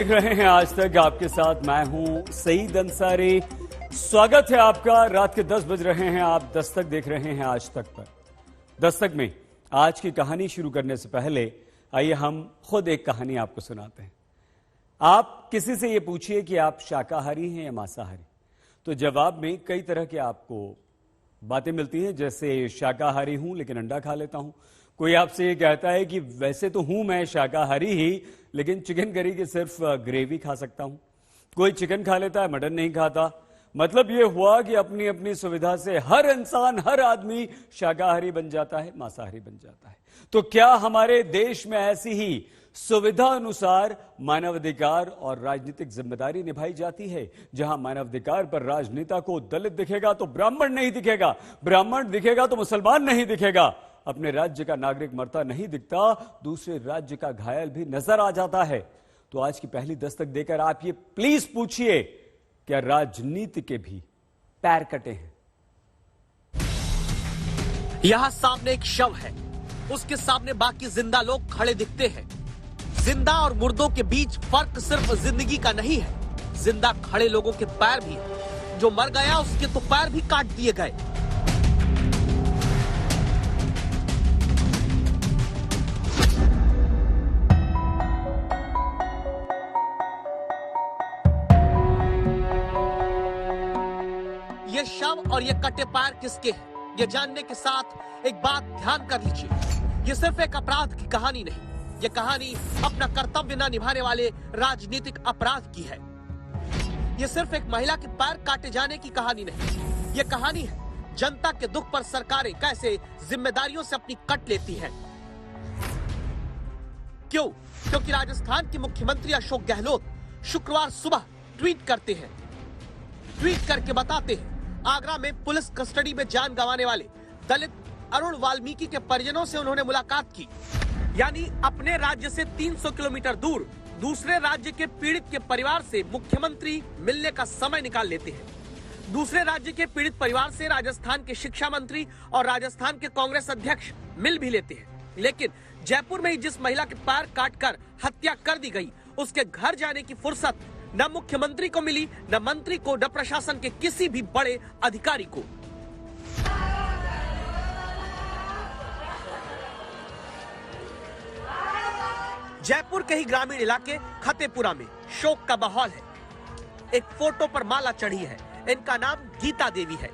देख रहे हैं आज तक आपके साथ मैं हूं सईद अंसारी। स्वागत है आपका। रात के 10 बज रहे हैं, आप दस्तक देख रहे हैं आज तक पर। दस्तक में आज की कहानी शुरू करने से पहले आइए हम खुद एक कहानी आपको सुनाते हैं। आप किसी से ये पूछिए कि आप शाकाहारी हैं या मांसाहारी, तो जवाब में कई तरह के आपको बातें मिलती हैं, जैसे शाकाहारी हूं लेकिन अंडा खा लेता हूं। कोई आपसे ये कहता है कि वैसे तो हूं मैं शाकाहारी ही, लेकिन चिकन करी की सिर्फ ग्रेवी खा सकता हूं। कोई चिकन खा लेता है, मटन नहीं खाता। मतलब ये हुआ कि अपनी अपनी सुविधा से हर इंसान, हर आदमी शाकाहारी बन जाता है, मांसाहारी बन जाता है। तो क्या हमारे देश में ऐसी ही सुविधा अनुसार मानवाधिकार और राजनीतिक जिम्मेदारी निभाई जाती है, जहां मानवाधिकार पर राजनेता को दलित दिखेगा तो ब्राह्मण नहीं दिखेगा, ब्राह्मण दिखेगा तो मुसलमान नहीं दिखेगा, अपने राज्य का नागरिक मरता नहीं दिखता, दूसरे राज्य का घायल भी नजर आ जाता है। तो आज की पहली दस्तक देकर आप ये प्लीज पूछिए, क्या राजनीति के भी पैर कटे हैं? यहां सामने एक शव है, उसके सामने बाकी जिंदा लोग खड़े दिखते हैं। जिंदा और मुर्दों के बीच फर्क सिर्फ जिंदगी का नहीं है, जिंदा खड़े लोगों के पैर भी हैं। जो मर गया उसके तो पैर भी काट दिए गए। ये शव और ये कटे पैर किसके हैं, ये जानने के साथ एक बात ध्यान कर लीजिए। ये सिर्फ एक अपराध की कहानी नहीं, ये कहानी अपना कर्तव्य न निभाने वाले राजनीतिक अपराध की है। ये सिर्फ एक महिला के पैर काटे जाने की कहानी नहीं, ये कहानी है जनता के दुख पर सरकारें कैसे जिम्मेदारियों से अपनी कट लेती हैं। क्यों? क्योंकि राजस्थान के मुख्यमंत्री अशोक गहलोत शुक्रवार सुबह ट्वीट करते हैं। ट्वीट करके बताते हैं, आगरा में पुलिस कस्टडी में जान गंवाने वाले दलित अरुण वाल्मीकि के परिजनों से उन्होंने मुलाकात की। यानी अपने राज्य से 300 किलोमीटर दूर दूसरे राज्य के पीड़ित के परिवार से मुख्यमंत्री मिलने का समय निकाल लेते हैं। दूसरे राज्य के पीड़ित परिवार से राजस्थान के शिक्षा मंत्री और राजस्थान के कांग्रेस अध्यक्ष मिल भी लेते हैं। लेकिन जयपुर में ही जिस महिला के पैर काटकर हत्या कर दी गई, उसके घर जाने की फुर्सत न मुख्यमंत्री को मिली, न मंत्री को, न प्रशासन के किसी भी बड़े अधिकारी को। जयपुर के ही ग्रामीण इलाके खतेपुरा में शोक का माहौल है। एक फोटो पर माला चढ़ी है, इनका नाम गीता देवी है।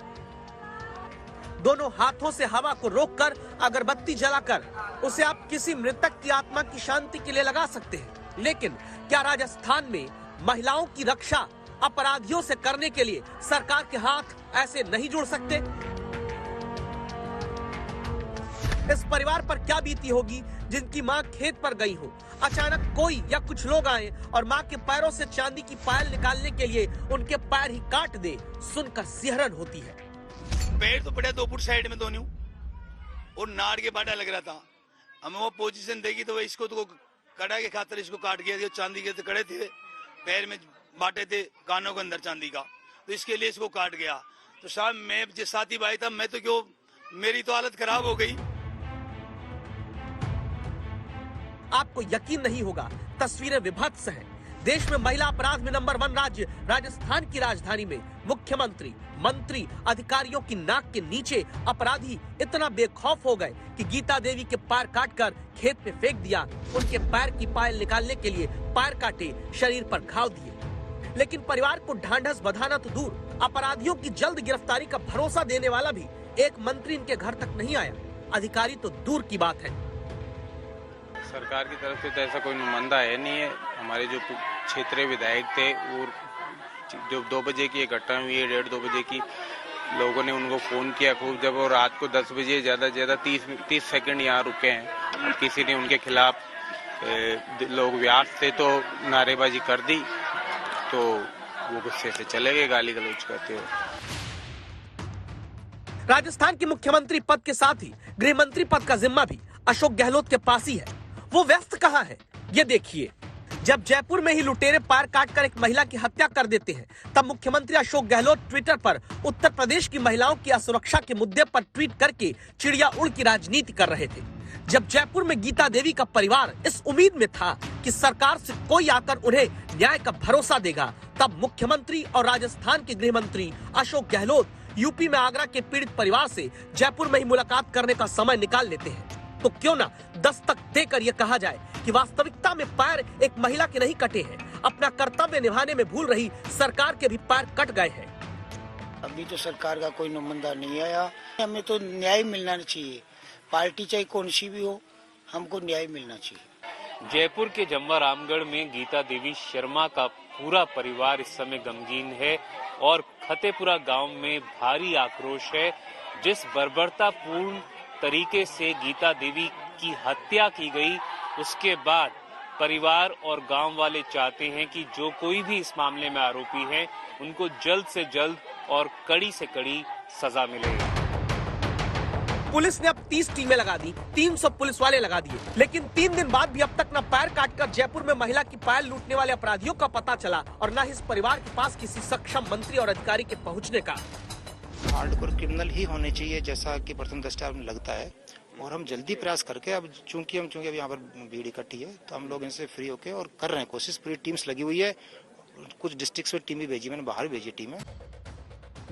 दोनों हाथों से हवा को रोककर अगरबत्ती जलाकर उसे आप किसी मृतक की आत्मा की शांति के लिए लगा सकते हैं। लेकिन क्या राजस्थान में महिलाओं की रक्षा अपराधियों से करने के लिए सरकार के हाथ ऐसे नहीं जुड़ सकते? इस परिवार पर क्या बीती होगी जिनकी मां खेत पर गई हो, अचानक कोई या कुछ लोग आए और मां के पैरों से चांदी की पायल निकालने के लिए उनके पैर ही काट दे। सुनकर सिहरन होती है। पैर तो पड़ा 2 फुट साइड में दोनों, और नाड़ के बाटा लग रहा था। हमें वो पोजीशन देगी तो इसको तो कड़ा के खातर इसको काट गया। चांदी के तो कड़े थे, पैर में बाटे थे, कानों के अंदर चांदी का, तो इसके लिए इसको काट गया। तो साहब मैं जिस साथी भाई था, मैं तो क्यों, मेरी तो हालत खराब हो गई। आपको यकीन नहीं होगा, तस्वीरें विभत्स हैं। देश में महिला अपराध में नंबर 1 राज्य राजस्थान की राजधानी में मुख्यमंत्री, मंत्री, अधिकारियों की नाक के नीचे अपराधी इतना बेखौफ हो गए कि गीता देवी के पैर काटकर खेत में फेंक दिया। उनके पैर की पायल निकालने के लिए पैर काटे, शरीर पर घाव दिए। लेकिन परिवार को ढांढस बंधाना तो दूर, अपराधियों की जल्द गिरफ्तारी का भरोसा देने वाला भी एक मंत्री इनके घर तक नहीं आया। अधिकारी तो दूर की बात है। सरकार की तरफ से तो ऐसा कोई नुमाइंदा है नहीं है। हमारे जो क्षेत्रीय विधायक थे, वो जो 2 बजे की घटना हुई है, 1:30-2 बजे की, लोगों ने उनको फोन किया खूब, जब वो रात को 10 बजे ज्यादा 30 सेकंड यहाँ रुके हैं। किसी ने उनके खिलाफ लोग व्यास थे तो नारेबाजी कर दी, तो वो गुस्से से चले गए गाली गलौज करते हुए। राजस्थान के मुख्यमंत्री पद के साथ ही गृह मंत्री पद का जिम्मा भी अशोक गहलोत के पास ही है। वो व्यस्त कहाँ है, ये देखिए। जब जयपुर में ही लुटेरे पैर काटकर एक महिला की हत्या कर देते हैं, तब मुख्यमंत्री अशोक गहलोत ट्विटर पर उत्तर प्रदेश की महिलाओं की असुरक्षा के मुद्दे पर ट्वीट करके चिड़िया उड़ की राजनीति कर रहे थे। जब जयपुर में गीता देवी का परिवार इस उम्मीद में था कि सरकार से कोई आकर उन्हें न्याय का भरोसा देगा, तब मुख्यमंत्री और राजस्थान के गृह मंत्री अशोक गहलोत यूपी में आगरा के पीड़ित परिवार से जयपुर में ही मुलाकात करने का समय निकाल लेते हैं। तो क्यों ना दस्तक देकर यह कहा जाए कि वास्तविकता में पैर एक महिला के नहीं कटे हैं, अपना कर्तव्य निभाने में भूल रही सरकार के भी पैर कट गए हैं। अभी तो सरकार का कोई नुमाइंदा नहीं आया। हमें तो न्याय मिलना चाहिए, पार्टी चाहे कौन सी भी हो, हमको न्याय मिलना चाहिए। जयपुर के जम्वा रामगढ़ में गीता देवी शर्मा का पूरा परिवार इस समय गमगीन है और फतेपुरा गांव में भारी आक्रोश है। जिस बर्बरतापूर्ण तरीके से गीता देवी की हत्या की गई, उसके बाद परिवार और गांव वाले चाहते हैं कि जो कोई भी इस मामले में आरोपी हैं, उनको जल्द से जल्द और कड़ी से कड़ी सजा मिले। पुलिस ने अब 30 टीमें लगा दी, 300 पुलिस वाले लगा दिए, लेकिन 3 दिन बाद भी अब तक न पैर काटकर जयपुर में महिला की पायल लूटने वाले अपराधियों का पता चला और न ही इस परिवार के पास किसी सक्षम मंत्री और अधिकारी के पहुंचने का। हार्डकोर क्रिमिनल ही होने चाहिए, जैसा कि प्रथम दृष्टया में लगता है। और हम जल्दी प्रयास करके, अब चूंकि अभी यहाँ पर भीड़ इकट्ठी है, तो हम लोग इनसे फ्री होके और कर रहे हैं कोशिश। पूरी टीम्स लगी हुई है, कुछ डिस्ट्रिक्ट में टीम भी भेजी, मैंने बाहर भेजी टीम है।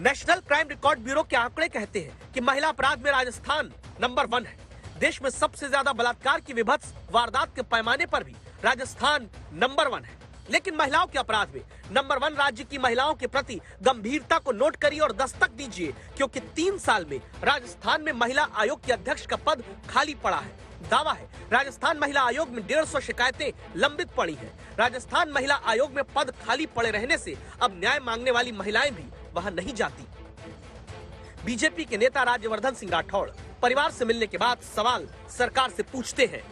नेशनल क्राइम रिकॉर्ड ब्यूरो के आंकड़े कहते हैं कि महिला अपराध में राजस्थान नंबर 1 है। देश में सबसे ज्यादा बलात्कार की विभत्स वारदात के पैमाने पर भी राजस्थान नंबर 1 है। लेकिन महिलाओं के अपराध में नंबर 1 राज्य की महिलाओं के प्रति गंभीरता को नोट करिए और दस्तक दीजिए, क्योंकि 3 साल में राजस्थान में महिला आयोग के अध्यक्ष का पद खाली पड़ा है। दावा है राजस्थान महिला आयोग में 150 शिकायतें लंबित पड़ी हैं। राजस्थान महिला आयोग में पद खाली पड़े रहने से अब न्याय मांगने वाली महिलाएं भी वहां नहीं जाती। बीजेपी के नेता राज्यवर्धन सिंह राठौड़ परिवार से मिलने के बाद सवाल सरकार से पूछते हैं।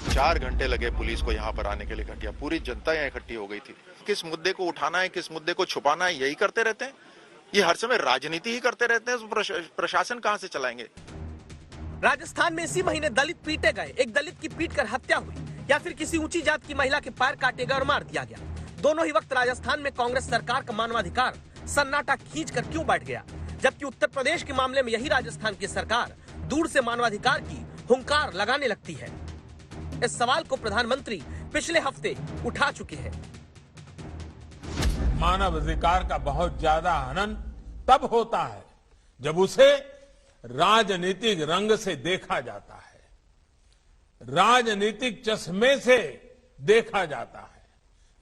4 घंटे लगे पुलिस को यहाँ पर आने के लिए इकट्ठा, पूरी जनता यहाँ इकट्ठी हो गई थी। किस मुद्दे को उठाना है, किस मुद्दे को छुपाना है, यही करते रहते हैं। ये हर समय राजनीति ही करते रहते हैं, प्रशासन कहाँ से चलाएंगे। राजस्थान में इसी महीने दलित पीटे गए, एक दलित की पीट कर हत्या हुई, या फिर किसी ऊंची जात की महिला के पैर काटे गए और मार दिया गया। दोनों ही वक्त राजस्थान में कांग्रेस सरकार का मानवाधिकार सन्नाटा खींच कर क्यों बैठ गया, जबकि उत्तर प्रदेश के मामले में यही राजस्थान की सरकार दूर से मानवाधिकार की हुंकार लगाने लगती है। इस सवाल को प्रधानमंत्री पिछले हफ्ते उठा चुके हैं। मानव अधिकार का बहुत ज्यादा हनन तब होता है जब उसे राजनीतिक रंग से देखा जाता है, राजनीतिक चश्मे से देखा जाता है,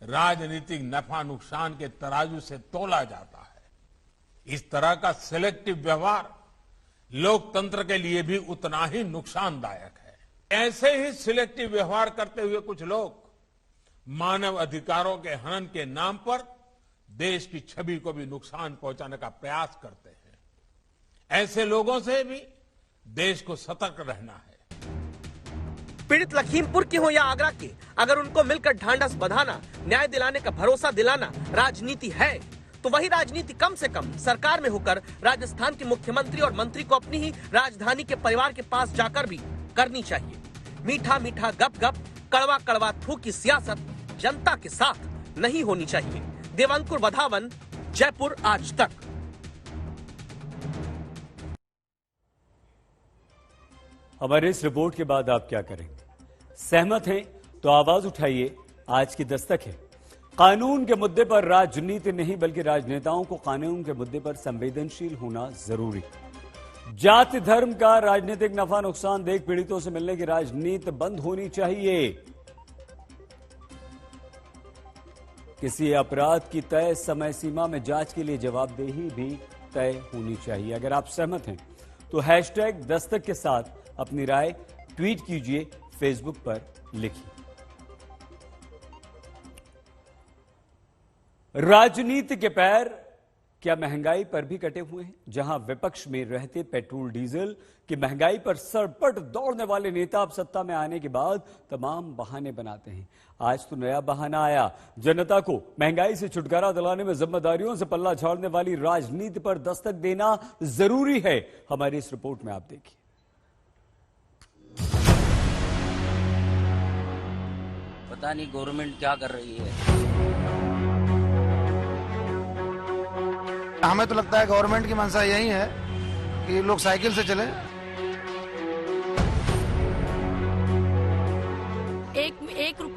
राजनीतिक नफा नुकसान के तराजू से तोला जाता है। इस तरह का सिलेक्टिव व्यवहार लोकतंत्र के लिए भी उतना ही नुकसानदायक है। ऐसे ही सिलेक्टिव व्यवहार करते हुए कुछ लोग मानव अधिकारों के हनन के नाम पर देश की छवि को भी नुकसान पहुंचाने का प्रयास करते हैं। ऐसे लोगों से भी देश को सतर्क रहना है। पीड़ित लखीमपुर के हो या आगरा के, अगर उनको मिलकर ढांढस बंधाना, न्याय दिलाने का भरोसा दिलाना राजनीति है, तो वही राजनीति कम से कम सरकार में होकर राजस्थान के मुख्यमंत्री और मंत्री को अपनी ही राजधानी के परिवार के पास जाकर भी करनी चाहिए। मीठा मीठा गप गप, कड़वा कड़वा थू की सियासत जनता के साथ नहीं होनी चाहिए। देवांकुर वधावन, जयपुर आज तक। हमारे इस रिपोर्ट के बाद आप क्या करेंगे? सहमत हैं तो आवाज उठाइए। आज की दस्तक है, कानून के मुद्दे पर राजनीति नहीं बल्कि राजनेताओं को कानून के मुद्दे पर संवेदनशील होना जरूरी। जाति धर्म का राजनीतिक नफा नुकसान देख पीड़ितों से मिलने की राजनीति बंद होनी चाहिए। किसी अपराध की तय समय सीमा में जांच के लिए जवाबदेही भी तय होनी चाहिए। अगर आप सहमत हैं तो हैशटैग दस्तक के साथ अपनी राय ट्वीट कीजिए, फेसबुक पर लिखिए। राजनीति के पैर क्या महंगाई पर भी कटे हुए हैं? जहां विपक्ष में रहते पेट्रोल डीजल की महंगाई पर सरपट दौड़ने वाले नेता अब सत्ता में आने के बाद तमाम बहाने बनाते हैं। आज तो नया बहाना आया, जनता को महंगाई से छुटकारा दिलाने में जिम्मेदारियों से पल्ला झाड़ने वाली राजनीति पर दस्तक देना जरूरी है। हमारी इस रिपोर्ट में आप देखिए। पता नहीं गवर्नमेंट क्या कर रही है। हमें तो लगता है गवर्नमेंट की मंशा यही है कि लोग साइकिल से चले।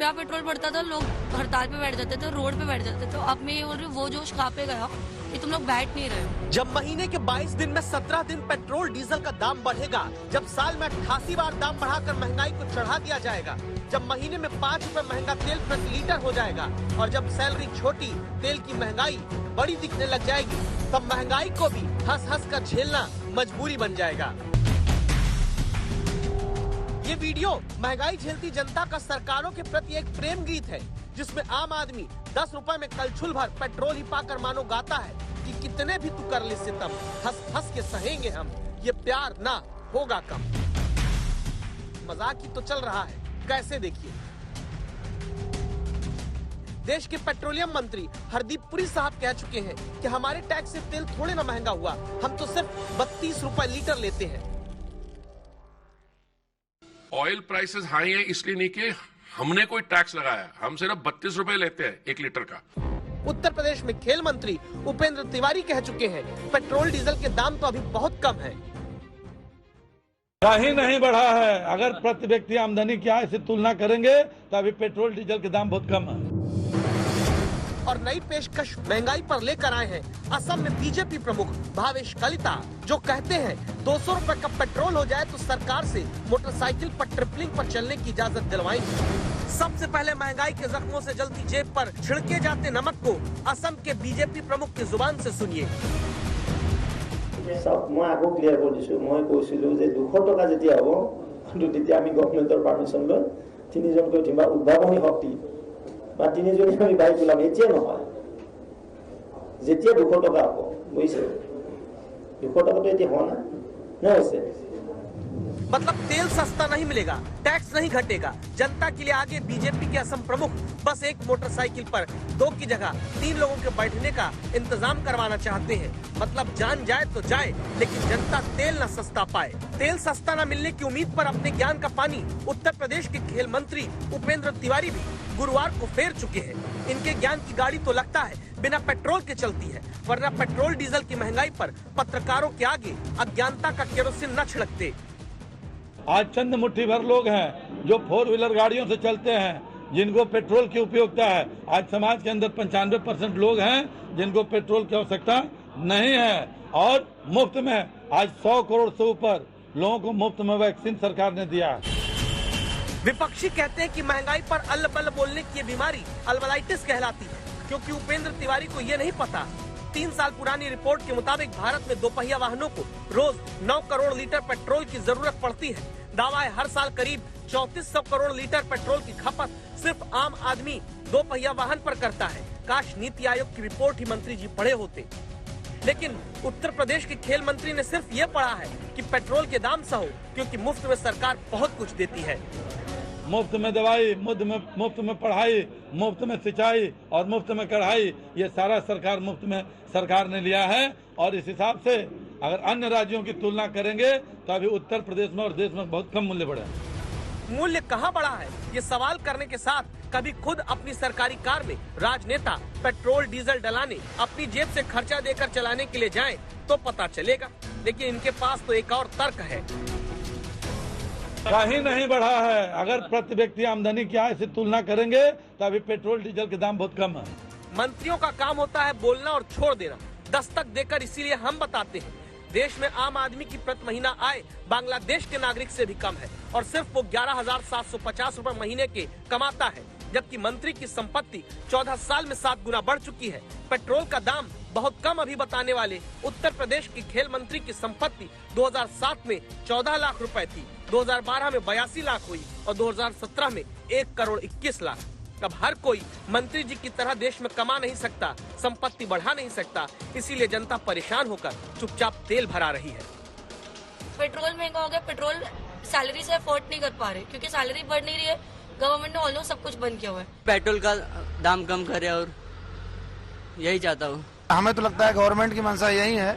रुपया पेट्रोल बढ़ता था, लोग हड़ताल पे बैठ जाते थे, रोड पे बैठ जाते थे। अब मैं ये बोल रही हूँ वो जोश कहाँ पे गया कि तुम लोग बैठ नहीं रहे हो। जब महीने के 22 दिन में 17 दिन पेट्रोल डीजल का दाम बढ़ेगा, जब साल में 88 बार दाम बढ़ाकर महंगाई को चढ़ा दिया जाएगा, जब महीने में 5 रुपए महंगा तेल प्रति लीटर हो जाएगा और जब सैलरी छोटी, तेल की महंगाई बड़ी दिखने लग जाएगी, तब महंगाई को भी हंस हंस कर झेलना मजबूरी बन जाएगा। ये वीडियो महंगाई झेलती जनता का सरकारों के प्रति एक प्रेम गीत है, जिसमें आम आदमी 10 रुपए में कलछुल भर पेट्रोल ही पाकर मानो गाता है कि कितने भी तू कर ले सितम, हंस हंस के सहेंगे हम, ये प्यार ना होगा कम। मजाक ही तो चल रहा है, कैसे देखिए। देश के पेट्रोलियम मंत्री हरदीप पुरी साहब कह चुके हैं कि हमारे टैक्स से तेल थोड़े ना महंगा हुआ, हम तो सिर्फ 32 रुपए लीटर लेते हैं। ऑयल प्राइसेस हाई है इसलिए नहीं कि हमने कोई टैक्स लगाया, हम सिर्फ 32 रुपए लेते हैं 1 लीटर का। उत्तर प्रदेश में खेल मंत्री उपेंद्र तिवारी कह चुके हैं पेट्रोल डीजल के दाम तो अभी बहुत कम है। कहीं नहीं बढ़ा है, अगर प्रति व्यक्ति आमदनी की आय से तुलना करेंगे तो अभी पेट्रोल डीजल के दाम बहुत कम है। और नई पेशकश महंगाई पर लेकर आए हैं असम में बीजेपी प्रमुख भावेश कलिता, जो कहते हैं 200 रुपए का पेट्रोल हो जाए तो सरकार से मोटरसाइकिल पर ट्रिपलिंग पर चलने की इजाजत दिलवाएंगे। सबसे पहले महंगाई के जख्मों से जलती जेब पर छिड़के जाते नमक को असम के बीजेपी प्रमुख की जुबान से सुनिए। सब मैं आगो क्लियर कर दिसु, मैं কৈছিলো যে 200 টাকা যেতিয়া হ'ব কিন্তু তেতিয়া আমি গভर्नमेंटर পারমিশन লৈ তিনিজনকৈ কিবা উদ্ভাৱনী শক্তি বা তিনিজনী আমি বাইক ওলাম, এতিয়া নহয়, যেতিয়া 200 টাকা হ'ব বুজিছে, 200 টাকা তো এতিয়া হোৱা নাই হৈছে। मतलब तेल सस्ता नहीं मिलेगा, टैक्स नहीं घटेगा। जनता के लिए आगे बीजेपी के असम प्रमुख बस एक मोटरसाइकिल पर 2 की जगह 3 लोगों के बैठने का इंतजाम करवाना चाहते हैं। मतलब जान जाए तो जाए, लेकिन जनता तेल न सस्ता पाए। तेल सस्ता न मिलने की उम्मीद पर अपने ज्ञान का पानी उत्तर प्रदेश के खेल मंत्री उपेंद्र तिवारी भी गुरुवार को फेर चुके हैं। इनके ज्ञान की गाड़ी तो लगता है बिना पेट्रोल के चलती है, वरना पेट्रोल डीजल की महंगाई पर पत्रकारों के आगे अज्ञानता का केरोसिन न छिड़कते। आज चंद मुट्ठी भर लोग हैं जो 4 व्हीलर गाड़ियों से चलते हैं, जिनको पेट्रोल की उपयोगिता है। आज समाज के अंदर 95% लोग हैं जिनको पेट्रोल की आवश्यकता नहीं है, और मुफ्त में आज 100 करोड़ से ऊपर लोगों को मुफ्त में वैक्सीन सरकार ने दिया है। विपक्षी कहते हैं कि महंगाई पर अल्ल बल्ल बोलने की ये बीमारी अल्बलाइटिस कहलाती है, क्योंकि उपेंद्र तिवारी को ये नहीं पता 3 साल पुरानी रिपोर्ट के मुताबिक भारत में 2 पहिया वाहनों को रोज 9 करोड़ लीटर पेट्रोल की जरूरत पड़ती है। दावा है हर साल करीब 3400 करोड़ लीटर पेट्रोल की खपत सिर्फ आम आदमी 2 पहिया वाहन पर करता है। काश नीति आयोग की रिपोर्ट ही मंत्री जी पढ़े होते। लेकिन उत्तर प्रदेश के खेल मंत्री ने सिर्फ ये पढ़ा है कि पेट्रोल के दाम सहो, क्योंकि मुफ्त में सरकार बहुत कुछ देती है। मुफ्त में दवाई, मुफ्त में पढ़ाई, मुफ्त में सिंचाई और मुफ्त में कढ़ाई, ये सारा सरकार मुफ्त में सरकार ने लिया है। और इस हिसाब से अगर अन्य राज्यों की तुलना करेंगे तो अभी उत्तर प्रदेश में और देश में बहुत कम मूल्य बढ़ा है। मूल्य कहाँ बढ़ा है, ये सवाल करने के साथ कभी खुद अपनी सरकारी कार में राजनेता पेट्रोल डीजल डलाने, अपनी जेब से खर्चा देकर चलाने के लिए जाएं तो पता चलेगा। लेकिन इनके पास तो एक और तर्क है। कहीं नहीं बढ़ा है, अगर प्रति व्यक्ति आमदनी की आय से तुलना करेंगे तो अभी पेट्रोल डीजल के दाम बहुत कम है। मंत्रियों का काम होता है बोलना और छोड़ देना, दस्तक देकर। इसीलिए हम बताते हैं देश में आम आदमी की प्रति महीना आय बांग्लादेश के नागरिक से भी कम है, और सिर्फ वो 11,750 रुपए महीने के कमाता है, जबकि मंत्री की संपत्ति 14 साल में 7 गुना बढ़ चुकी है। पेट्रोल का दाम बहुत कम अभी बताने वाले उत्तर प्रदेश के खेल मंत्री की संपत्ति 2007 में 14 लाख रुपए थी, 2012 में 82 लाख हुई और 2017 में 1 करोड़ 21 लाख। अब हर कोई मंत्री जी की तरह देश में कमा नहीं सकता, संपत्ति बढ़ा नहीं सकता, इसीलिए जनता परेशान होकर चुपचाप तेल भरा रही है। पेट्रोल महंगा हो गया, पेट्रोल सैलरी से अफोर्ड नहीं कर पा रहे, क्योंकि सैलरी बढ़ नहीं रही है। गवर्नमेंट ने ऑलमोस्ट सब कुछ बंद किया हुआ है। पेट्रोल का दाम कम करे और यही चाहता हूँ। हमें तो लगता है गवर्नमेंट की मंशा यही है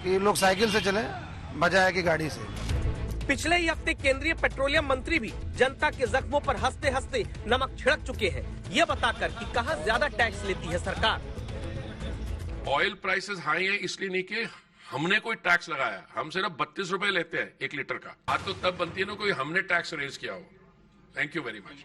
कि लोग साइकिल से चले बजाय कि गाड़ी से। पिछले ही हफ्ते केंद्रीय पेट्रोलियम मंत्री भी जनता के जख्मों पर हंसते हंसते नमक छिड़क चुके हैं, ये बताकर कि कहां ज्यादा टैक्स लेती है सरकार। ऑयल प्राइसेस हाई है इसलिए नहीं कि हमने कोई टैक्स लगाया, हम सिर्फ 32 रुपए लेते हैं 1 लीटर का। बात तो तब बनती है ना कोई हमने टैक्स रेज किया हो। Thank you very much.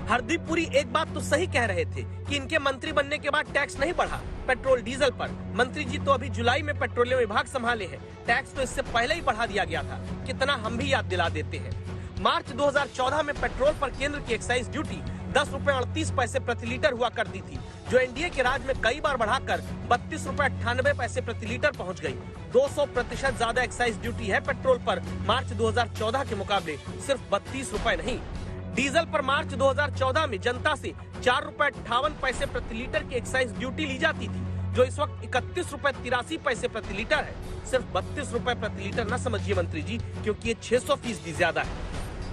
Hardeep Puri एक बात तो सही कह रहे थे कि इनके मंत्री बनने के बाद टैक्स नहीं बढ़ा पेट्रोल डीजल पर। मंत्री जी तो अभी जुलाई में पेट्रोलियम विभाग संभाले हैं, टैक्स तो इससे पहले ही बढ़ा दिया गया था। कितना हम भी याद दिला देते हैं। मार्च 2014 में पेट्रोल पर केंद्र की एक्साइज ड्यूटी 10 रुपए 38 पैसे प्रति लीटर हुआ करती थी, जो एनडीए के राज में कई बार बढ़ाकर 32 रुपए 98 पैसे प्रति लीटर पहुंच गई। 200% ज्यादा एक्साइज ड्यूटी है पेट्रोल पर मार्च 2014 के मुकाबले, सिर्फ 32 रुपए नहीं। डीजल पर मार्च 2014 में जनता से 4 रुपए 58 पैसे प्रति लीटर की एक्साइज ड्यूटी ली जाती थी, जो इस वक्त 31 रुपए 83 पैसे प्रति लीटर है। सिर्फ 32 रुपए प्रति लीटर न समझिए मंत्री जी, क्योंकि ये 600% ज्यादा है।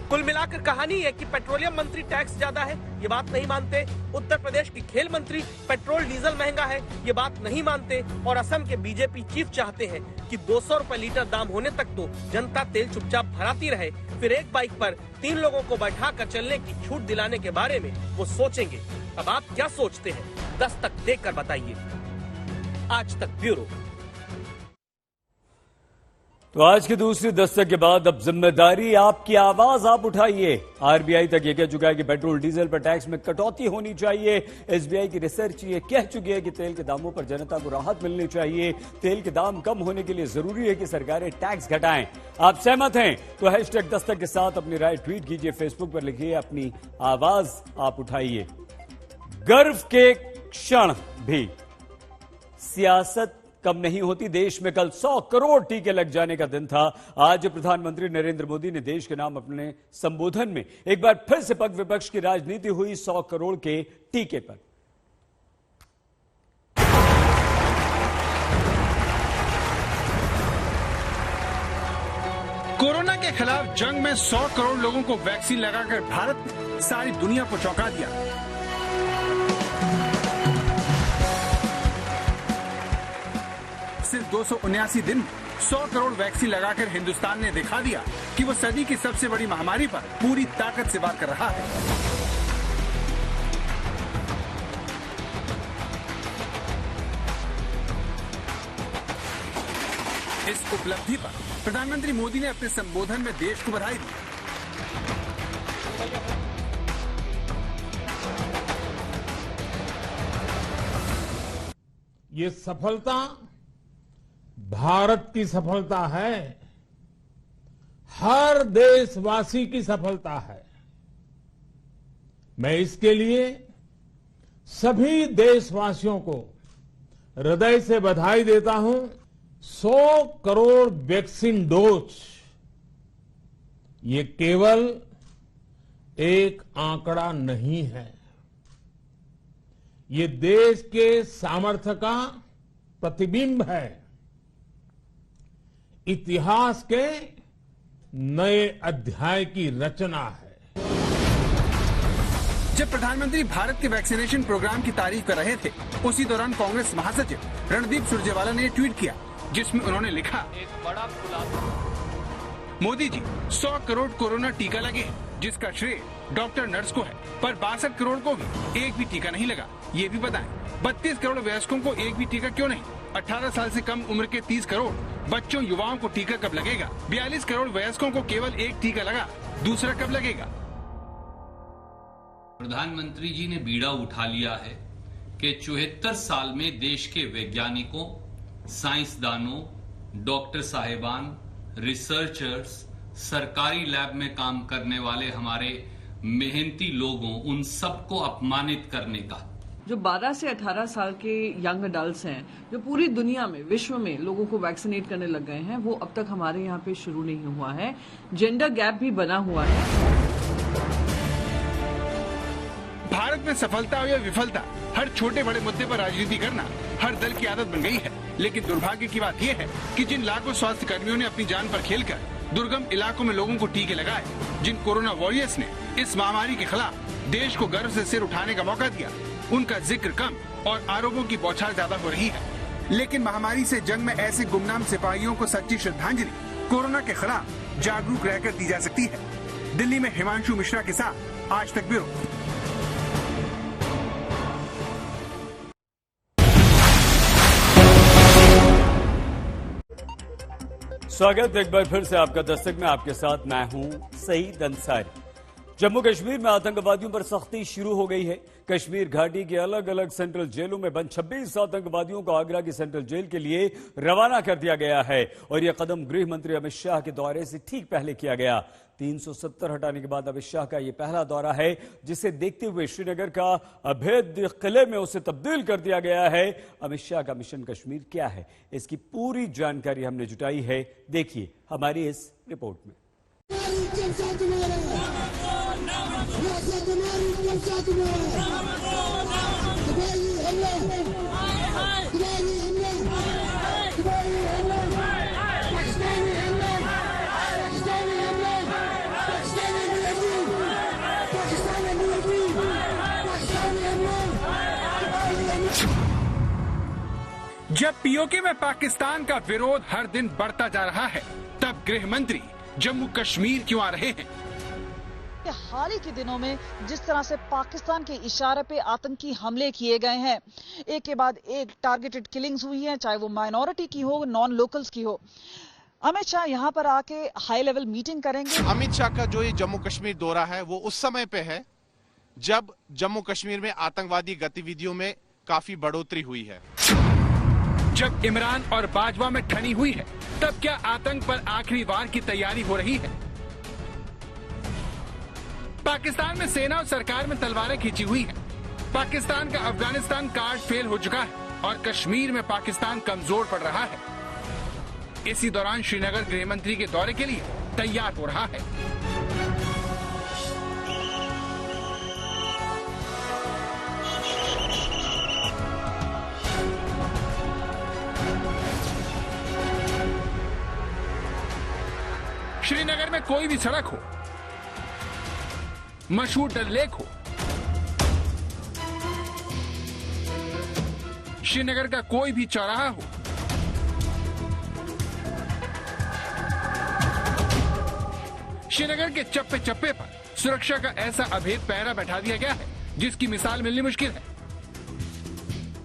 कुल मिलाकर कहानी है कि पेट्रोलियम मंत्री टैक्स ज्यादा है, ये बात नहीं मानते। उत्तर प्रदेश के खेल मंत्री पेट्रोल डीजल महंगा है, ये बात नहीं मानते। और असम के बीजेपी चीफ चाहते हैं कि 200 रुपए लीटर दाम होने तक तो जनता तेल चुपचाप भराती रहे, फिर एक बाइक पर 3 लोगों को बैठाकर चलने की छूट दिलाने के बारे में वो सोचेंगे। अब आप क्या सोचते हैं, दस्तक देकर बताइए। आज तक ब्यूरो। तो आज की दूसरी दस्तक के बाद अब जिम्मेदारी आपकी, आवाज आप उठाइए। आरबीआई तक ये कह चुका है कि पेट्रोल डीजल पर टैक्स में कटौती होनी चाहिए। एसबीआई की रिसर्च ये कह चुकी है कि तेल के दामों पर जनता को राहत मिलनी चाहिए। तेल के दाम कम होने के लिए जरूरी है कि सरकारें टैक्स घटाएं। आप सहमत हैं तो हैशटैग दस्तक के साथ अपनी राय ट्वीट कीजिए, फेसबुक पर लिखिए, अपनी आवाज आप उठाइए। गर्व के क्षण भी सियासत कम नहीं होती। देश में कल 100 करोड़ टीके लग जाने का दिन था। आज प्रधानमंत्री नरेंद्र मोदी ने देश के नाम अपने संबोधन में एक बार फिर से पक्ष विपक्ष की राजनीति हुई 100 करोड़ के टीके पर। कोरोना के खिलाफ जंग में 100 करोड़ लोगं को वैक्सीन लगाकर भारत ने सारी दुनिया को चौंका दिया। सिर्फ 279 दिन में 100 करोड़ वैक्सीन लगाकर हिंदुस्तान ने दिखा दिया कि वो सदी की सबसे बड़ी महामारी पर पूरी ताकत से वार कर रहा है। इस उपलब्धि पर प्रधानमंत्री मोदी ने अपने संबोधन में देश को बधाई दी। ये सफलता भारत की सफलता है, हर देशवासी की सफलता है। मैं इसके लिए सभी देशवासियों को हृदय से बधाई देता हूं। 100 करोड़ वैक्सीन डोज ये केवल एक आंकड़ा नहीं है, ये देश के सामर्थ्य का प्रतिबिंब है, इतिहास के नए अध्याय की रचना है। जब प्रधानमंत्री भारत के वैक्सीनेशन प्रोग्राम की तारीफ कर रहे थे, उसी दौरान कांग्रेस महासचिव रणदीप सुरजेवाला ने ट्वीट किया, जिसमें उन्होंने लिखा, एक बड़ा खुलासा। मोदी जी, 100 करोड़ कोरोना टीका लगे हैं, जिसका श्रेय डॉक्टर नर्स को है, पर 62 करोड़ को भी एक भी टीका नहीं लगा। ये भी बताएं, 32 करोड़ वयस्कों को एक भी टीका क्यों नहीं? 18 साल से कम उम्र के 30 करोड़ बच्चों युवाओं को टीका कब लगेगा? 42 करोड़ वयस्कों को केवल एक टीका लगा, दूसरा कब लगेगा? प्रधानमंत्री जी ने बीड़ा उठा लिया है कि 74 साल में देश के वैज्ञानिकों, साइंसदानों, डॉक्टर साहिबान, रिसर्चर्स, सरकारी लैब में काम करने वाले हमारे मेहनती लोगों, उन सबको अपमानित करने का। जो 12 से 18 साल के यंग अडल्ट्स हैं, जो पूरी दुनिया में, विश्व में लोगों को वैक्सीनेट करने लग गए हैं, वो अब तक हमारे यहाँ पे शुरू नहीं हुआ है। जेंडर गैप भी बना हुआ है। भारत में सफलता हो या विफलता, हर छोटे बड़े मुद्दे पर राजनीति करना हर दल की आदत बन गई है। लेकिन दुर्भाग्य की बात यह है कि जिन लाखों स्वास्थ्य कर्मियों ने अपनी जान पर खेलकर दुर्गम इलाकों में लोगों को टीके लगाए, जिन कोरोना वॉरियर्स ने इस महामारी के खिलाफ देश को गर्व से सिर उठाने का मौका दिया, उनका जिक्र कम और आरोपों की बौछार ज्यादा हो रही है। लेकिन महामारी से जंग में ऐसे गुमनाम सिपाहियों को सच्ची श्रद्धांजलि कोरोना के खिलाफ जागरूक रहकर दी जा सकती है। दिल्ली में हिमांशु मिश्रा के साथ आज तक ब्यूरो। स्वागत एक बार फिर से आपका दस्तक में। आपके साथ मैं हूं सईद अंसारी। जम्मू कश्मीर में आतंकवादियों पर सख्ती शुरू हो गई है। कश्मीर घाटी के अलग अलग सेंट्रल जेलों में बंद 26 आतंकवादियों को आगरा की सेंट्रल जेल के लिए रवाना कर दिया गया है और यह कदम गृह मंत्री अमित शाह के दौरे से ठीक पहले किया गया। 370 हटाने के बाद अमित शाह का यह पहला दौरा है, जिसे देखते हुए श्रीनगर का अभेद्य किले में उसे तब्दील कर दिया गया है। अमित शाह का मिशन कश्मीर क्या है, इसकी पूरी जानकारी हमने जुटाई है। देखिए हमारी इस रिपोर्ट में। जब पीओके में पाकिस्तान का विरोध हर दिन बढ़ता जा रहा है, तब गृह मंत्री जम्मू कश्मीर क्यों आ रहे हैं? हाल ही के दिनों में जिस तरह से पाकिस्तान के इशारे पे आतंकी हमले किए गए हैं, एक के बाद एक टारगेटेड किलिंग्स हुई हैं, चाहे वो माइनॉरिटी की हो, नॉन लोकल्स की हो। अमित शाह यहाँ पर आके हाई लेवल मीटिंग करेंगे। अमित शाह का जो ये जम्मू कश्मीर दौरा है वो उस समय पे है जब जम्मू कश्मीर में आतंकवादी गतिविधियों में काफी बढ़ोतरी हुई है। जब इमरान और बाजवा में ठनी हुई है, तब क्या आतंक पर आखिरी वार की तैयारी हो रही है? पाकिस्तान में सेना और सरकार में तलवारें खींची हुई हैं। पाकिस्तान का अफगानिस्तान कार्ड फेल हो चुका है और कश्मीर में पाकिस्तान कमजोर पड़ रहा है। इसी दौरान श्रीनगर गृह मंत्री के दौरे के लिए तैयार हो रहा है। श्रीनगर में कोई भी सड़क हो, मशहूर डल लेक हो, श्रीनगर का कोई भी चौराहा हो, श्रीनगर के चप्पे चप्पे पर सुरक्षा का ऐसा अभेद पहरा बैठा दिया गया है जिसकी मिसाल मिलनी मुश्किल है।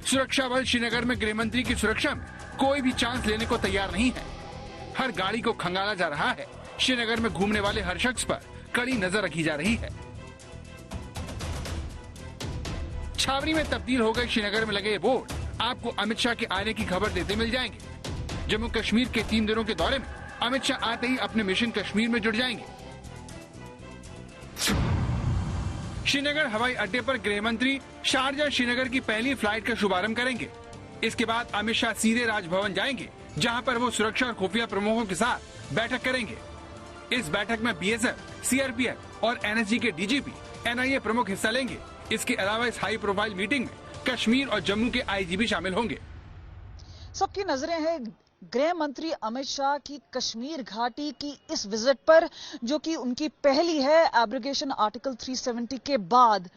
सुरक्षा बल श्रीनगर में गृह मंत्री की सुरक्षा में कोई भी चांस लेने को तैयार नहीं है। हर गाड़ी को खंगाला जा रहा है। श्रीनगर में घूमने वाले हर शख्स पर कड़ी नजर रखी जा रही है। छावनी में तब्दील हो गए श्रीनगर में लगे ये बोर्ड आपको अमित शाह के आने की खबर देते मिल जाएंगे। जम्मू कश्मीर के 3 दिनों के दौरे में अमित शाह आते ही अपने मिशन कश्मीर में जुट जाएंगे। श्रीनगर हवाई अड्डे पर गृह मंत्री शारजाह श्रीनगर की पहली फ्लाइट का शुभारंभ करेंगे। इसके बाद अमित शाह सीधे राजभवन जाएंगे, जहां पर वो सुरक्षा और खुफिया प्रमुखों के साथ बैठक करेंगे। इस बैठक में बीएसएफ, सीआरपीएफ और एनएसजी के डीजीपी, एनआईए प्रमुख हिस्सा लेंगे। इसके अलावा इस हाई प्रोफाइल मीटिंग में कश्मीर और जम्मू के आईजी भी शामिल होंगे। सबकी नजरें हैं गृह मंत्री अमित शाह की कश्मीर घाटी की इस विजिट पर, जो कि उनकी पहली है एब्रोगेशन आर्टिकल 370 के बाद।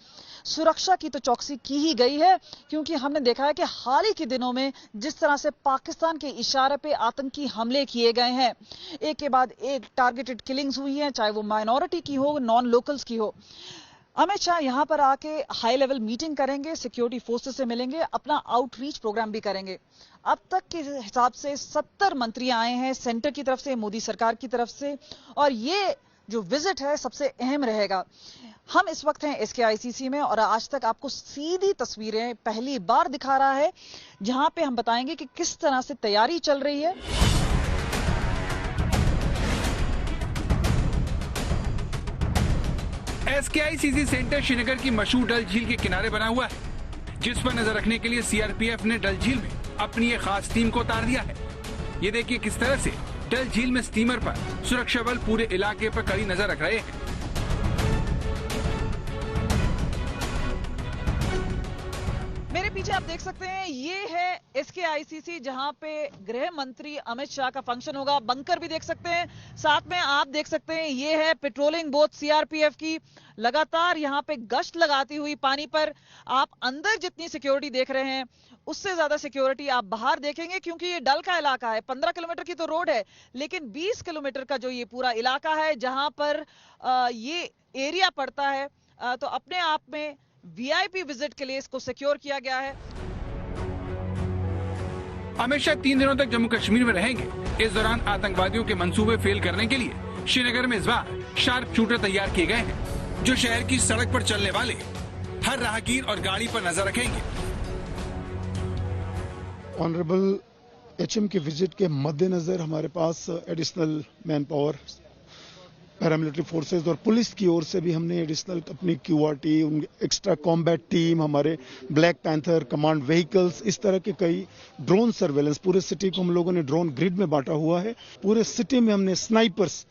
सुरक्षा की तो चौकसी की ही गई है, क्योंकि हमने देखा है कि हाल ही के दिनों में जिस तरह से पाकिस्तान के इशारे पे आतंकी हमले किए गए हैं, एक के बाद एक टारगेटेड किलिंग्स हुई हैं, चाहे वो माइनॉरिटी की हो, नॉन लोकल्स की हो। अमित शाह यहां पर आके हाई लेवल मीटिंग करेंगे, सिक्योरिटी फोर्सेस से मिलेंगे, अपना आउटरीच प्रोग्राम भी करेंगे। अब तक के हिसाब से 70 मंत्री आए हैं सेंटर की तरफ से, मोदी सरकार की तरफ से, और ये जो विजिट है सबसे अहम रहेगा। हम इस वक्त हैं SKICC में और आज तक आपको सीधी तस्वीरें पहली बार दिखा रहा है, जहां पे हम बताएंगे कि किस तरह से तैयारी चल रही है। SKICC सेंटर श्रीनगर की मशहूर डल झील के किनारे बना हुआ है, जिस पर नजर रखने के लिए सीआरपीएफ ने डल झील में अपनी एक खास टीम को उतार दिया है। ये देखिए किस तरह से डल झील में स्टीमर पर सुरक्षा बल पूरे इलाके पर कड़ी नजर रख रहे हैं। मेरे पीछे आप देख सकते हैं, ये है SKICC, जहां पे गृह मंत्री अमित शाह का फंक्शन होगा। बंकर भी देख सकते हैं, साथ में आप देख सकते हैं ये है पेट्रोलिंग बोट सीआरपीएफ की, लगातार यहां पे गश्त लगाती हुई पानी पर। आप अंदर जितनी सिक्योरिटी देख रहे हैं उससे ज्यादा सिक्योरिटी आप बाहर देखेंगे, क्योंकि ये डल का इलाका है। 15 किलोमीटर की तो रोड है, लेकिन 20 किलोमीटर का जो ये पूरा इलाका है जहां पर ये एरिया पड़ता है, तो अपने आप में VIP विजिट के लिए इसको सिक्योर किया गया है। अमित शाह 3 दिनों तक जम्मू कश्मीर में रहेंगे। इस दौरान आतंकवादियों के मंसूबे फेल करने के लिए श्रीनगर में इस बार शार्प शूटर तैयार किए गए हैं। जो शहर की सड़क पर चलने वाले हर राहगीर और गाड़ी पर नजर रखेंगे। ऑनरेबल एचएम के विजिट के मद्देनजर हमारे पास additional man power, paramilitary forces और पुलिस की ओर से भी हमने एडिशनल अपनी क्यूआरटी, एक्स्ट्रा कॉम्बैट टीम, हमारे ब्लैक पैंथर कमांड व्हीकल्स, इस तरह के कई ड्रोन सर्वेलेंस, पूरे सिटी को हम लोगों ने ड्रोन ग्रिड में बांटा हुआ है। पूरे सिटी में हमने स्नाइपर्स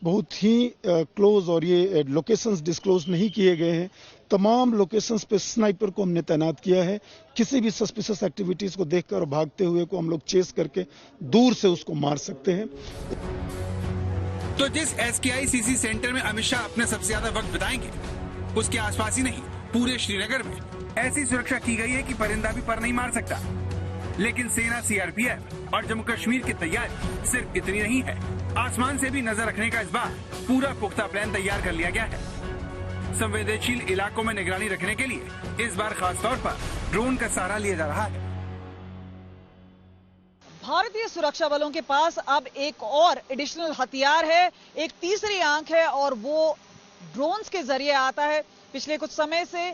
बहुत ही क्लोज, और ये लोकेशंस डिस्क्लोज नहीं किए गए हैं, तमाम लोकेशंस पे स्नाइपर को हमने तैनात किया है। किसी भी सस्पिशियस एक्टिविटीज को देखकर भागते हुए को हम लोग चेस करके दूर से उसको मार सकते हैं। तो जिस SKI-CC सेंटर में अमित शाह अपने सबसे ज्यादा वक्त बिताएंगे, उसके आसपास ही नहीं पूरे श्रीनगर में ऐसी सुरक्षा की गई है कि परिंदा भी पर नहीं मार सकता। लेकिन सेना, CRPF और जम्मू कश्मीर की तैयारी सिर्फ इतनी नहीं है, आसमान से भी नजर रखने का इस बार पूरा पुख्ता प्लान तैयार कर लिया गया है। संवेदनशील इलाकों में निगरानी रखने के लिए इस बार खास तौर पर ड्रोन का सहारा लिया जा रहा है। भारतीय सुरक्षा बलों के पास अब एक और एडिशनल हथियार है, एक तीसरी आंख है, और वो ड्रोन्स के जरिए आता है। पिछले कुछ समय से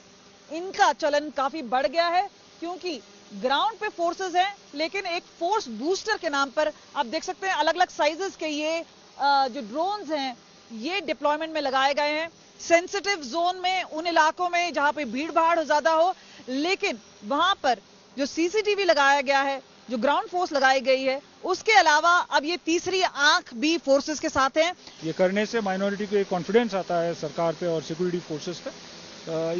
इनका चलन काफी बढ़ गया है, क्योंकि ग्राउंड पे फोर्सेस हैं, लेकिन एक फोर्स बूस्टर के नाम पर आप देख सकते हैं अलग अलग साइजेस के ये जो ड्रोन्स हैं ये डिप्लॉयमेंट में लगाए गए हैं। सेंसिटिव जोन में, उन इलाकों में जहां पे भीड़ भाड़ ज्यादा हो, लेकिन वहां पर जो CCTV लगाया गया है, जो ग्राउंड फोर्स लगाई गई है, उसके अलावा अब ये तीसरी आंख भी फोर्सेस के साथ है। ये करने से माइनॉरिटी को एक कॉन्फिडेंस आता है सरकार पे और सिक्योरिटी फोर्सेस पे,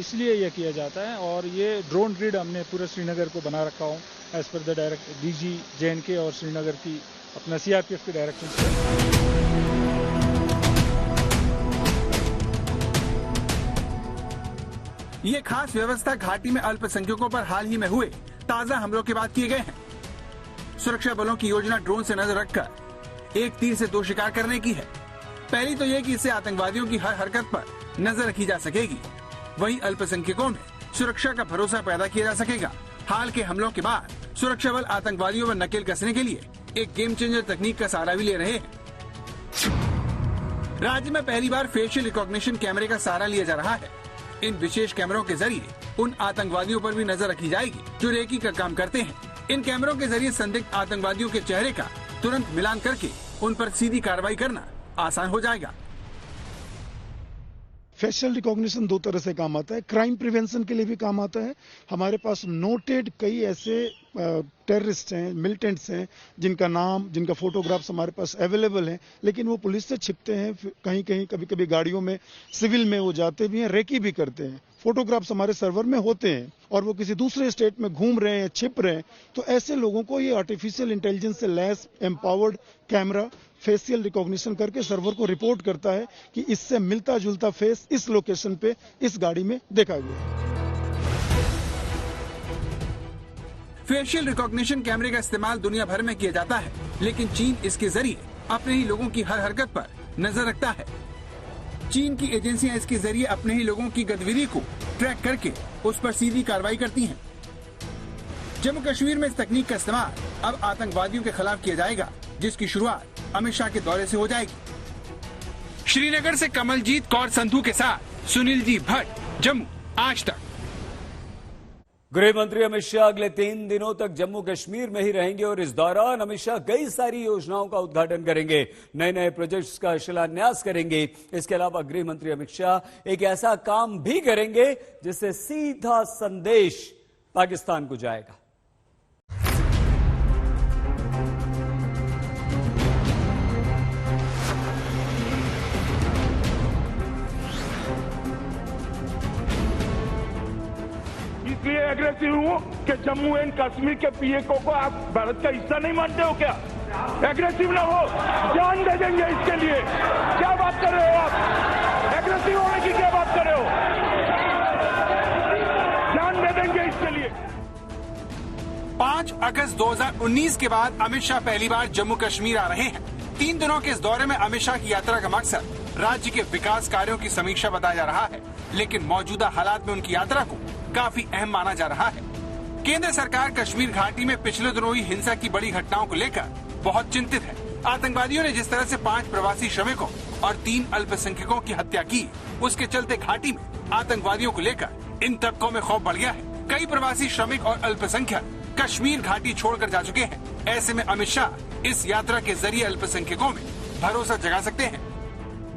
इसलिए ये किया जाता है। और ये ड्रोन ग्रिड हमने पूरे श्रीनगर को बना रखा हूँ as per the direct DG JNK और श्रीनगर की अपना CRPF के डायरेक्शन से। ये खास व्यवस्था घाटी में अल्पसंख्यकों पर हाल ही में हुए ताजा हमलों के बाद किए गए हैं। सुरक्षा बलों की योजना ड्रोन से नजर रखकर एक तीर से दो शिकार करने की है। पहली तो यह कि इससे आतंकवादियों की हर हरकत पर नजर रखी जा सकेगी, वहीं अल्पसंख्यकों में सुरक्षा का भरोसा पैदा किया जा सकेगा। हाल के हमलों के बाद सुरक्षा बल आतंकवादियों पर नकेल कसने के लिए एक गेम चेंजर तकनीक का सहारा भी ले रहे हैं। राज्य में पहली बार फेशियल रिकॉग्निशन कैमरे का सहारा लिया जा रहा है। इन विशेष कैमरों के जरिए उन आतंकवादियों पर भी नजर रखी जाएगी जो रेकी का काम करते हैं। इन कैमरों के जरिए संदिग्ध आतंकवादियों के चेहरे का तुरंत मिलान करके उन पर सीधी कार्रवाई करना आसान हो जाएगा। फेशियल रिकॉग्निशन दो तरह से काम आता है, क्राइम प्रिवेंशन के लिए भी काम आता है। हमारे पास नोटेड कई ऐसे टेररिस्ट हैं, मिलिटेंट्स हैं, जिनका नाम, जिनका फोटोग्राफ्स हमारे पास अवेलेबल हैं, लेकिन वो पुलिस से छिपते हैं, कहीं कहीं कभी कभी गाड़ियों में, सिविल में वो जाते भी हैं, रेकी भी करते हैं। फोटोग्राफ्स हमारे सर्वर में होते हैं और वो किसी दूसरे स्टेट में घूम रहे हैं, छिप रहे हैं, तो ऐसे लोगों को ये आर्टिफिशियल इंटेलिजेंस से lace empowered camera facial recognition करके सर्वर को रिपोर्ट करता है कि इससे मिलता जुलता फेस इस लोकेशन पे इस गाड़ी में देखा गया। फेशियल रिकॉग्निशन कैमरे का इस्तेमाल दुनिया भर में किया जाता है, लेकिन चीन इसके जरिए अपने ही लोगों की हर हरकत पर नजर रखता है। चीन की एजेंसियां इसके जरिए अपने ही लोगों की गतिविधि को ट्रैक करके उस पर सीधी कार्रवाई करती हैं। जम्मू कश्मीर में इस तकनीक का इस्तेमाल अब आतंकवादियों के खिलाफ किया जाएगा, जिसकी शुरुआत अमित शाह के दौरे से हो जाएगी। श्रीनगर से कमलजीत कौर संधू के साथ सुनील जी भट्ट, जम्मू आज तक। गृह मंत्री अमित शाह अगले 3 दिनों तक जम्मू कश्मीर में ही रहेंगे और इस दौरान अमित शाह कई सारी योजनाओं का उद्घाटन करेंगे, नए नए प्रोजेक्ट्स का शिलान्यास करेंगे। इसके अलावा गृह मंत्री अमित शाह एक ऐसा काम भी करेंगे जिससे सीधा संदेश पाकिस्तान को जाएगा। इसलिए एग्रेसिव हूँ कि जम्मू एंड कश्मीर के पीएको को आप भारत का हिस्सा नहीं मानते हो क्या? एग्रेसिव ना हो, जान दे देंगे इसके लिए। क्या बात कर रहे हो आप? एग्रेसिव होने की क्या बात कर रहे हो? जान दे देंगे इसके लिए। 5 अगस्त 2019 के बाद अमित शाह पहली बार जम्मू कश्मीर आ रहे हैं। 3 दिनों के इस दौरे में अमित शाह की यात्रा का मकसद राज्य के विकास कार्यों की समीक्षा बताया जा रहा है, लेकिन मौजूदा हालात में उनकी यात्रा को काफी अहम माना जा रहा है। केंद्र सरकार कश्मीर घाटी में पिछले दिनों हुई हिंसा की बड़ी घटनाओं को लेकर बहुत चिंतित है। आतंकवादियों ने जिस तरह से 5 प्रवासी श्रमिकों और 3 अल्पसंख्यकों की हत्या की, उसके चलते घाटी में आतंकवादियों को लेकर इन तबकों में खौफ बढ़ गया है। कई प्रवासी श्रमिक और अल्पसंख्यक कश्मीर घाटी छोड़कर जा चुके हैं। ऐसे में अमित शाह इस यात्रा के जरिए अल्पसंख्यकों में भरोसा जगा सकते हैं।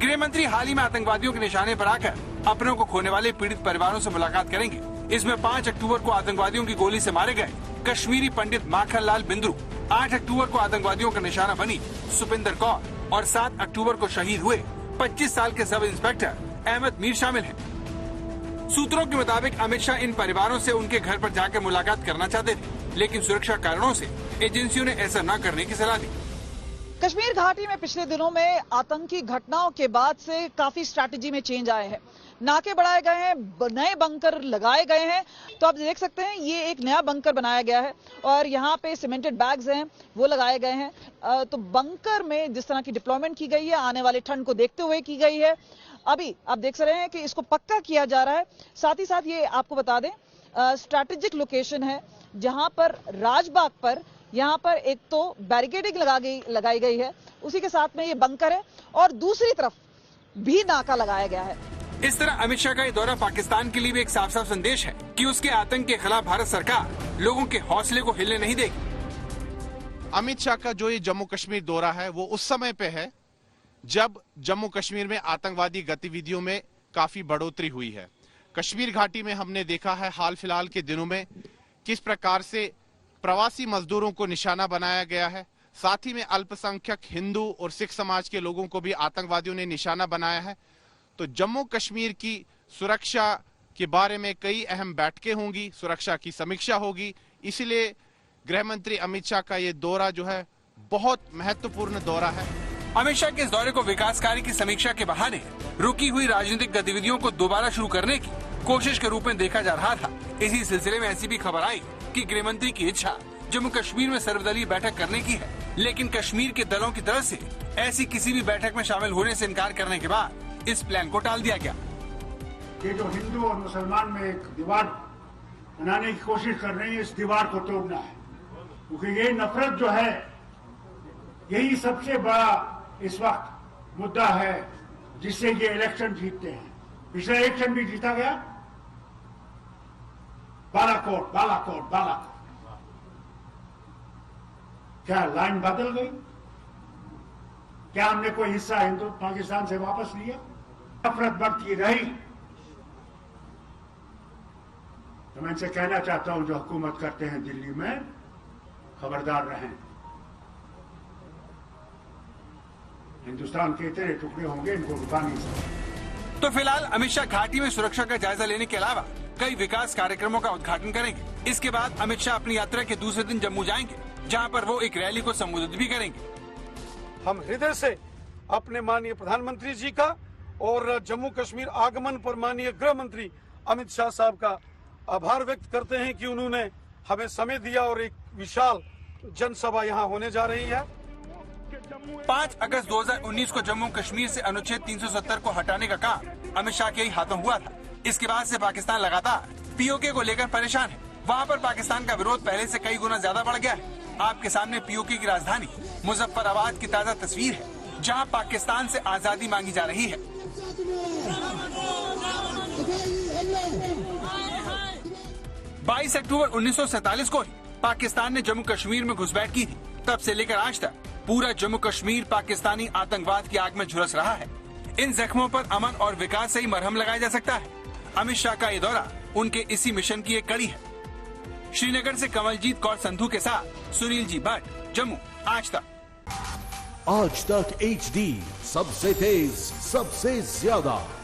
गृह मंत्री हाल ही में आतंकवादियों के निशाने पर आकर अपनों को खोने वाले पीड़ित परिवारों से मुलाकात करेंगे। इसमें 5 अक्टूबर को आतंकवादियों की गोली से मारे गए कश्मीरी पंडित माखन लाल बिंद्रू, 8 अक्टूबर को आतंकवादियों का निशाना बनी सुपिंदर कौर और 7 अक्टूबर को शहीद हुए 25 साल के सब इंस्पेक्टर अहमद मीर शामिल हैं। सूत्रों के मुताबिक अमित शाह इन परिवारों से उनके घर पर जाकर मुलाकात करना चाहते थे, लेकिन सुरक्षा कारणों से एजेंसियों ने ऐसा न करने की सलाह दी। कश्मीर घाटी में पिछले दिनों में आतंकी घटनाओं के बाद से काफी स्ट्रैटेजी में चेंज आए हैं। नाके बढ़ाए गए हैं, नए बंकर लगाए गए हैं। तो आप देख सकते हैं ये एक नया बंकर बनाया गया है और यहाँ पे सीमेंटेड बैग्स हैं वो लगाए गए हैं। तो बंकर में जिस तरह की डिप्लॉयमेंट की गई है आने वाले ठंड को देखते हुए की गई है। अभी आप देख रहे हैं कि इसको पक्का किया जा रहा है। साथ ही साथ ये आपको बता दें स्ट्रैटेजिक लोकेशन है जहां पर राजबाग पर यहाँ पर एक तो बैरिकेडिंग लगाई गई है, उसी के साथ में ये बंकर है और दूसरी तरफ भी नाका लगाया गया है। इस तरह अमित शाह का ये दौरा पाकिस्तान के लिए भी एक साफ साफ संदेश है कि उसके आतंक के खिलाफ भारत सरकार लोगों के हौसले को हिलने नहीं देगी। अमित शाह का जो ये जम्मू कश्मीर दौरा है वो उस समय पे है जब जम्मू कश्मीर में आतंकवादी गतिविधियों में काफी बढ़ोतरी हुई है। कश्मीर घाटी में हमने देखा है हाल फिलहाल के दिनों में किस प्रकार से प्रवासी मजदूरों को निशाना बनाया गया है। साथ ही में अल्पसंख्यक हिंदू और सिख समाज के लोगों को भी आतंकवादियों ने निशाना बनाया है। तो जम्मू कश्मीर की सुरक्षा के बारे में कई अहम बैठकें होंगी, सुरक्षा की समीक्षा होगी। इसलिए गृह मंत्री अमित शाह का ये दौरा जो है बहुत महत्वपूर्ण दौरा है। अमित शाह के इस दौरे को विकास कार्य की समीक्षा के बहाने रुकी हुई राजनीतिक गतिविधियों को दोबारा शुरू करने की कोशिश के रूप में देखा जा रहा था। इसी सिलसिले में ऐसी भी खबर आई कि गृह मंत्री की इच्छा जम्मू कश्मीर में सर्वदलीय बैठक करने की है, लेकिन कश्मीर के दलों की तरफ से ऐसी किसी भी बैठक में शामिल होने से इनकार करने के बाद इस प्लान को टाल दिया गया। ये जो हिंदू और मुसलमान में एक दीवार बनाने की कोशिश कर रहे हैं, इस दीवार को तोड़ना है, क्योंकि ये नफरत जो है यही सबसे बड़ा इस वक्त मुद्दा है जिससे ये इलेक्शन जीतते हैं। पिछला इलेक्शन भी जीता गया, बालाकोट। क्या लाइन बदल गई? क्या हमने कोई हिस्सा हिंदू पाकिस्तान से वापस लिया? नफरत बढ़ती रही। तो मैं इनसे कहना चाहता हूं जो हुकूमत करते हैं दिल्ली में, खबरदार रहें। हिंदुस्तान के इतने टुकड़े होंगे, इनको रुका नहीं सकते। तो फिलहाल अमित शाह घाटी में सुरक्षा का जायजा लेने के अलावा कई विकास कार्यक्रमों का उद्घाटन करेंगे। इसके बाद अमित शाह अपनी यात्रा के दूसरे दिन जम्मू जाएंगे, जहां पर वो एक रैली को संबोधित भी करेंगे। हम हृदय से अपने माननीय प्रधानमंत्री जी का और जम्मू कश्मीर आगमन पर माननीय गृह मंत्री अमित शाह साहब का आभार व्यक्त करते हैं कि उन्होंने हमें समय दिया और एक विशाल जनसभा यहाँ होने जा रही है। 5 अगस्त 2019 को जम्मू कश्मीर से अनुच्छेद 370 को हटाने का काम अमित शाह के ही हाथों हुआ था। इसके बाद से पाकिस्तान लगातार पीओके को लेकर परेशान है। वहाँ पर पाकिस्तान का विरोध पहले से कई गुना ज्यादा बढ़ गया है। आपके सामने पीओके की राजधानी मुजफ्फराबाद की ताजा तस्वीर है, जहाँ पाकिस्तान से आजादी मांगी जा रही है। 22 अक्टूबर 1947 को ही पाकिस्तान ने जम्मू कश्मीर में घुसपैठ की थी। तब से लेकर आज तक पूरा जम्मू कश्मीर पाकिस्तानी आतंकवाद की आग में झुलस रहा है। इन जख्मों पर अमन और विकास से ही मरहम लगाया जा सकता है। अमित शाह का ये दौरा उनके इसी मिशन की एक कड़ी है। श्रीनगर से कमलजीत कौर संधू के साथ सुनील जी भट्ट, जम्मू, आज तक। आज तक HD, सबसे तेज, सबसे ज्यादा।